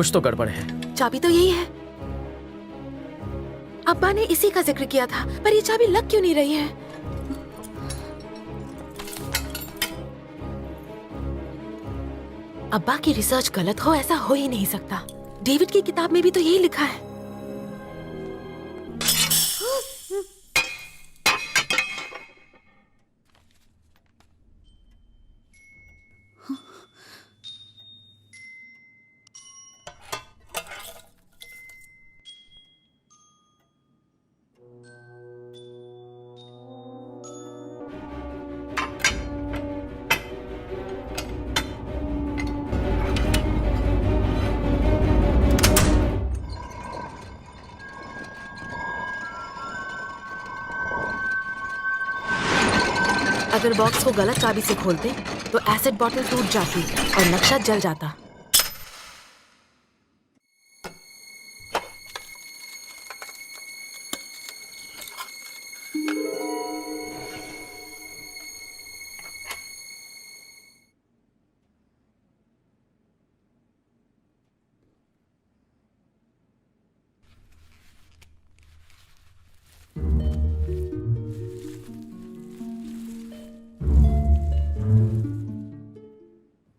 कुछ तो गड़बड़ है। चाबी तो यही है। अब्बा ने इसी का जिक्र किया था, पर ये चाबी लग क्यों नहीं रही है? अब्बा की रिसर्च गलत हो, ऐसा हो ही नहीं सकता। डेविड की किताब में भी तो यही लिखा है। अगर बॉक्स को गलत चाबी से खोलते तो एसिड बॉटल टूट जाती और नक्शा जल जाता।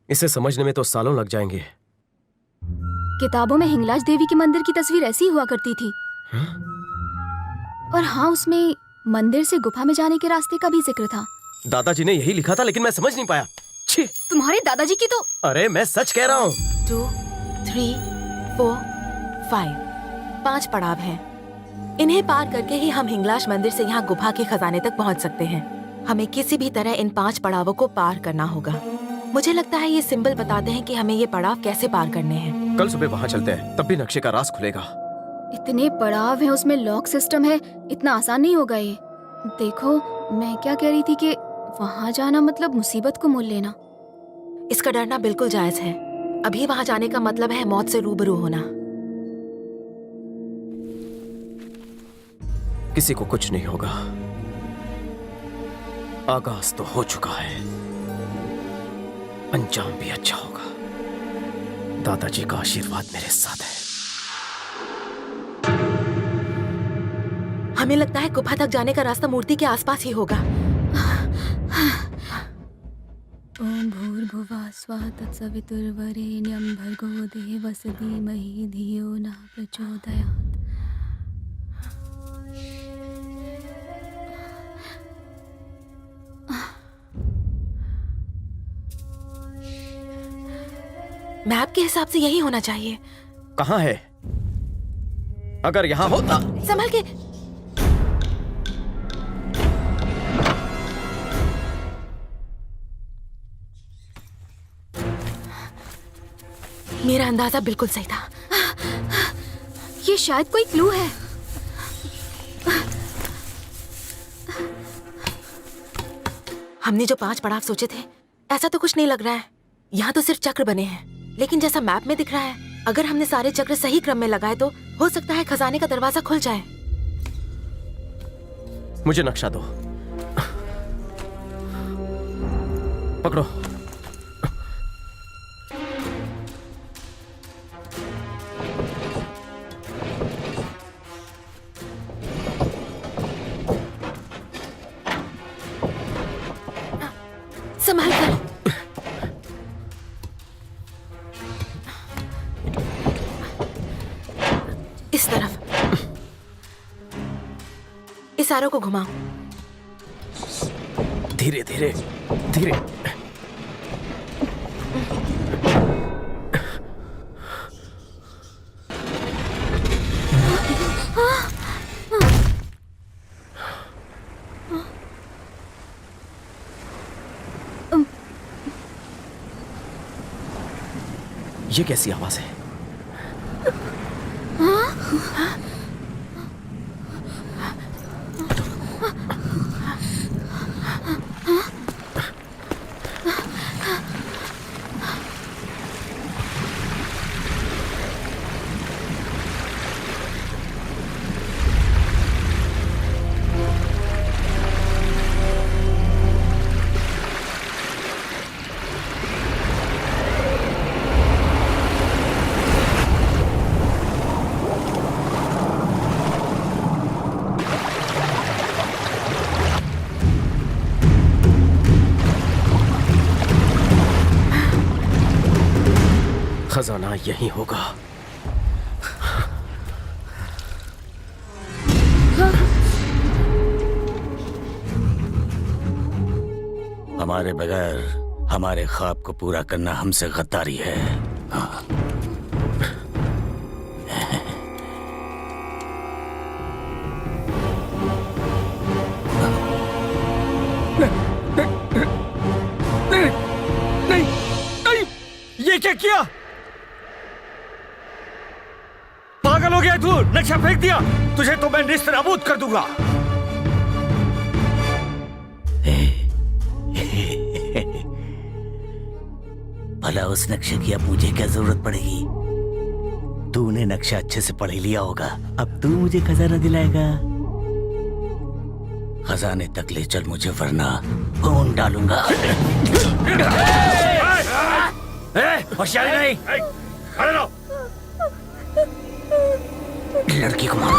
इसे समझने में तो सालों लग जाएंगे। किताबों में हिंगलाज देवी के मंदिर की तस्वीर ऐसी हुआ करती थी। और हाँ, उसमें मंदिर से गुफा में जाने के रास्ते का भी जिक्र था। दादाजी ने यही लिखा था, लेकिन मैं समझ नहीं पाया। छी! तुम्हारे दादाजी की तो। अरे मैं सच कह रहा हूँ। 2, 3, 4, 5 5 पड़ाव हैं। इन्हें पार करके ही हम हिंगलाज मंदिर से यहाँ गुफा के खजाने तक पहुँच सकते हैं। हमें किसी भी तरह इन 5 पड़ावों को पार करना होगा। मुझे लगता है ये सिंबल बताते हैं कि हमें ये पड़ाव कैसे पार करने हैं। कल सुबह वहाँ चलते हैं, तब भी नक्शे का राज खुलेगा। इतने पड़ाव हैं, उसमें लॉक सिस्टम है, इतना आसान नहीं होगा ये। देखो, मैं क्या कह रही थी कि वहाँ जाना मतलब मुसीबत को मोल लेना। इसका डरना बिल्कुल जायज है। अभी वहाँ जाने का मतलब है मौत से रूबरू होना। किसी को कुछ नहीं होगा। आगाज तो हो चुका है, अंजाम भी अच्छा होगा। दादाजी का आशीर्वाद मेरे साथ है। हमें लगता है गुफा तक जाने का रास्ता मूर्ति के आसपास ही होगा। ओम भूर्भुवः स्वः तत्सवितुर्वरेण्यं भर्गो देवस्य धीमहि धियो न प्रचोदयात्। मैप के हिसाब से यही होना चाहिए। कहाँ है? अगर यहाँ होता। संभल के। मेरा अंदाजा बिल्कुल सही था। ये शायद कोई क्लू है। हमने जो 5 पड़ाव सोचे थे, ऐसा तो कुछ नहीं लग रहा है। यहाँ तो सिर्फ चक्र बने हैं, लेकिन जैसा मैप में दिख रहा है, अगर हमने सारे चक्र सही क्रम में लगाए तो हो सकता है खजाने का दरवाजा खुल जाए। मुझे नक्शा दो। पकड़ो। संभाल कर। इस तरफ। इस आरो को घुमाओ। धीरे धीरे धीरे। ये कैसी आवाज है? यहीं होगा। हमारे बगैर हमारे ख्वाब को पूरा करना हमसे गद्दारी है। हाँ। नहीं, ये क्या किया? पागल हो गया तू? नक्शा फेंक दिया? तुझे तो मैं निस्तेनाबूद कर दूंगा। भला उस नक्शे की अब मुझे क्या जरूरत पड़ेगी? तूने नक्शा अच्छे से पढ़ लिया होगा, अब तू मुझे खजाना दिलाएगा। खजाने तक ले चल मुझे, वरना खून डालूंगा। होशियारी नहीं। अरे लो। लड़की को मार।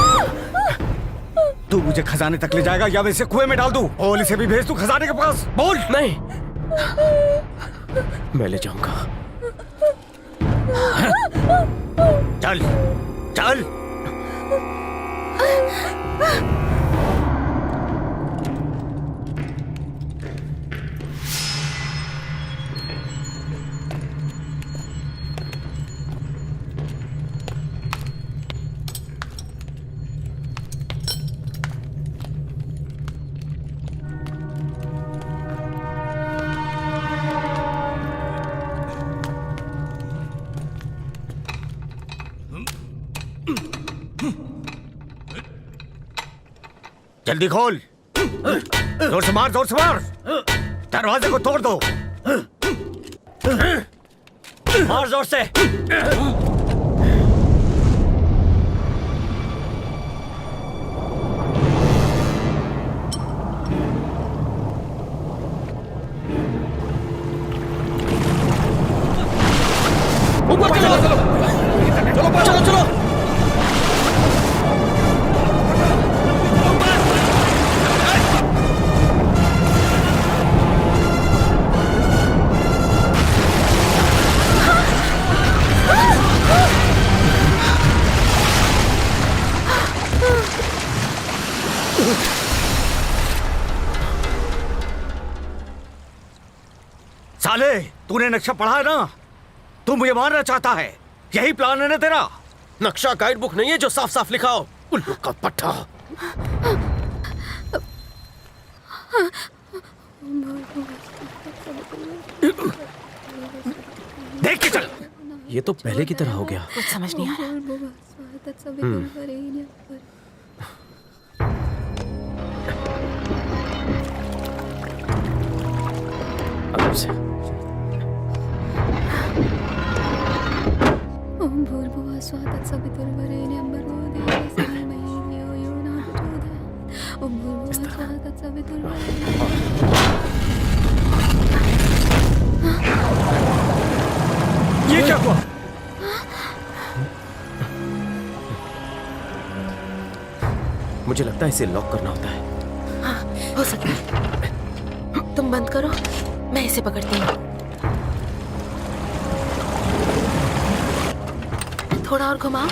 तू मुझे खजाने तक ले जाएगा या मैं इसे कुएं में डाल दूं? और इसे भी भेज दूं खजाने के पास? बोल। नहीं, मैं ले जाऊंगा। चल चल। जल्दी खोल। जोर से मार, जोर से मार। दरवाजे को तोड़ दो। मार जोर से। ऊपर चलो, चलो, चलो, चलो। साले, तूने नक्शा पढ़ा है ना? तू मुझे मारना चाहता है, यही प्लान है ना तेरा? नक्शा गाइड बुक नहीं है जो साफ साफ लिखा हो। उल्लू का पट्टा। देख के चल। ये तो पहले की तरह हो गया। कुछ समझ नहीं आ रहा। आराम से। ओम भूर्भुवः स्वः तत्सवितुर्वरेण्यं भर्गो देवस्य धीमहि धियो यो न प्रचोदयात्। ओम भूर्भुवः स्वः तत्सवितुर्वरेण्यं। ये क्या हुआ? मुझे लगता है इसे लॉक करना होता है। हाँ, हो सकता है। तुम बंद करो, मैं इसे पकड़ती हूँ। थोड़ा और घुमाओ।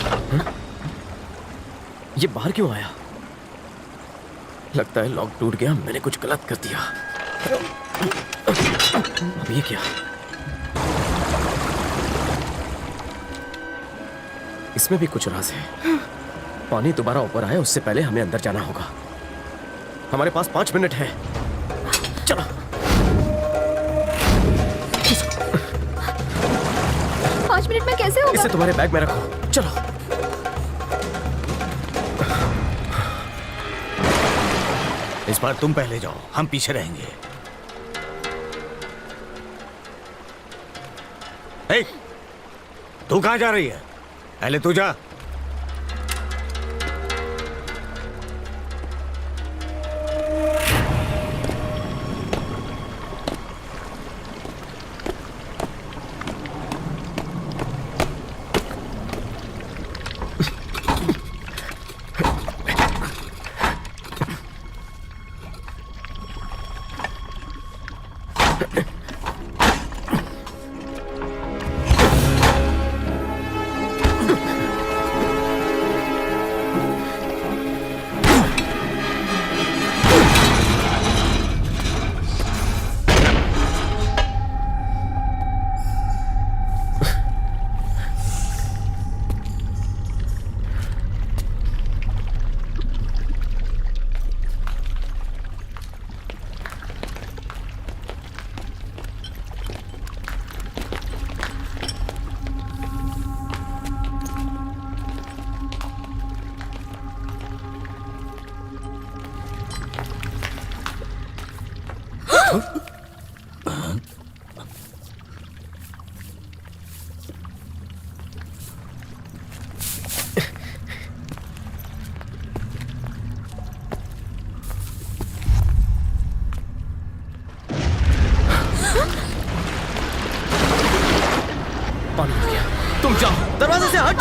ये बाहर क्यों आया? लगता है लॉक टूट गया, मैंने कुछ गलत कर दिया। अब ये क्या? इसमें भी कुछ राज है। पानी दोबारा ऊपर आए उससे पहले हमें अंदर जाना होगा। हमारे पास 5 मिनट है। चलो। 5 मिनट में कैसे होगा? इसे तुम्हारे बैग में रखो। चलो। इस बार तुम पहले जाओ, हम पीछे रहेंगे। ए, तू कहाँ जा रही है? पहले तू जा।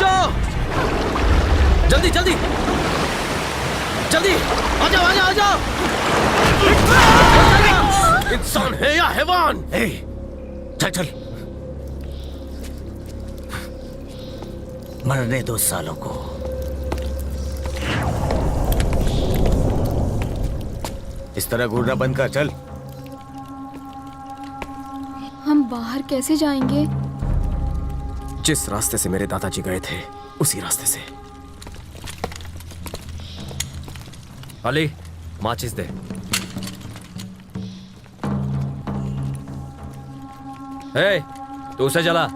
जाओ, जल्दी जल्दी जल्दी, आ जाओ आ जाओ आ जाओ। इंसान है या हैवान? ए, चल चल, मरने दो सालों को। इस तरह घूरना बंद कर, चल। हम बाहर कैसे जाएंगे? जिस रास्ते से मेरे दादाजी गए थे उसी रास्ते से। अली, माचिस दे। हे, तू उसे जला।